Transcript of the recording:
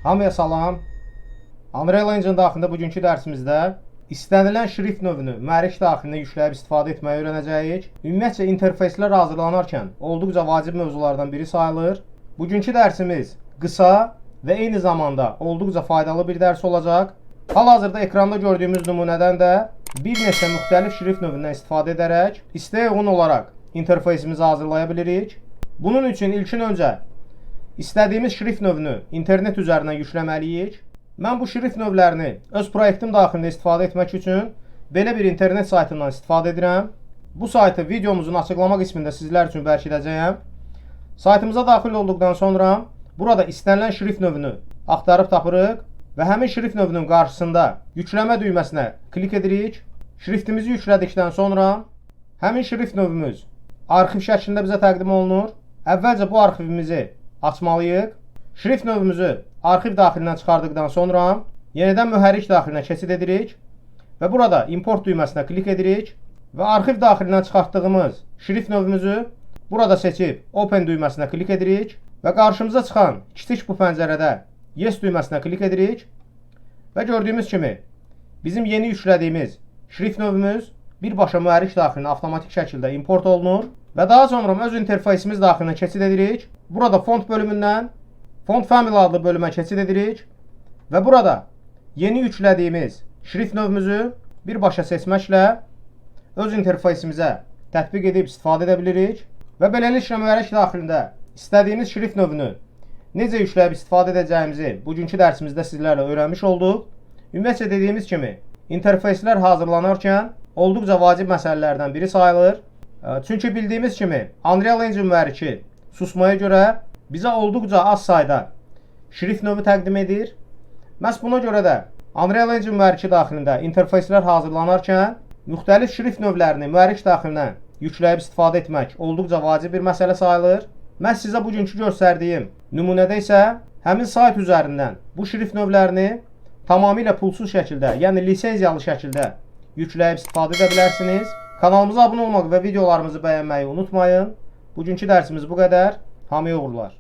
Hamıya salam. Unreal Engine daxilində bugünkü dərsimizdə istənilən şrift növünü mühərrik daxilində yükləyib istifadə etməyi öyrənəcəyik. Ümumiyyətcə interfeyslər hazırlanarkən olduqca vacib mövzulardan biri sayılır. Bugünkü dərsimiz qısa və eyni zamanda olduqca faydalı bir dərs olacaq. Hal-hazırda ekranda gördüyümüz nümunədən də bir neçə müxtəlif şrift növündən istifadə edərək isteğə uyğun olaraq interfeysimizi hazırlaya bilirik. Bunun üçün ilkin öncə İstədiyimiz şrift növünü internet üzərindən yükləməliyik. Mən bu şrift növlərini öz proyektim daxilində istifadə etmək üçün belə bir internet saytından istifadə edirəm. Bu saytı videomuzun açıqlama qismində sizlər üçün bərkidəcəyəm. Saytımıza daxil olduqdan sonra burada istənilən şrift növünü axtarıb tapırıq və həmin şrift növünün qarşısında yükləmə düyməsinə klik edirik. Şriftimizi yüklədikdən sonra həmin şrift növümüz arxiv şəklində bizə təqdim olunur. Əvvəlcə bu arxivimizi açmalıyıq. Şrift növümüzü arxiv daxilindən çıxardıqdan sonra yenidən mühərrik daxilinə keçid edirik və burada import düyməsinə klik edirik və arxiv daxilindən çıxartdığımız şrift növümüzü burada seçib open düyməsinə klik edirik və qarşımıza çıxan kiçik bu pəncərədə yes düyməsinə klik edirik və gördüyümüz kimi bizim yeni yüklədiyimiz şrift növümüz birbaşa mühərrik daxilinə avtomatik şəkildə import olunur və daha sonra öz interfeysimiz daxilinə keçid edirik. Burada font bölümündən Font Family adlı bölümə keçid edirik və burada yeni yüklədiyimiz şrift növümüzü birbaşa seçməklə öz interfeysimizə tətbiq edib istifadə edə bilirik və beləliklə mühərrik daxilində istədiyimiz şrift növünü necə yükləyib istifadə edəcəyimizi bugünkü dərsimizdə sizlərlə öyrənmiş olduq. Ümumiyyətcə dediyimiz kimi interfeyslər hazırlanarkən olduqca vacib məsələlərdən biri sayılır. Çünki bildiyimiz kimi Unreal Engine mühərriki susmaya görə bizə olduqca az sayda şrift növü təqdim edir. Məhz buna görə də Unreal Engine mühərriki daxilində interfeyslər hazırlanarkən müxtəlif şrift növlərini mühərrik daxilinə yükləyib istifadə etmək olduqca vacib bir məsələ sayılır. Məhz sizə bugünkü göstərdiyim nümunədə isə həmin sayt üzərindən bu şrift növlərini tamamilə pulsuz şəkildə, yəni lisenziyalı şəkildə yükləyib istifadə edə bilərsiniz. Kanalımıza abunə olmaq və videolarımızı bəyənməyi unutmayın. Bugünkü dərsimiz bu qədər. Hamıya uğurlar.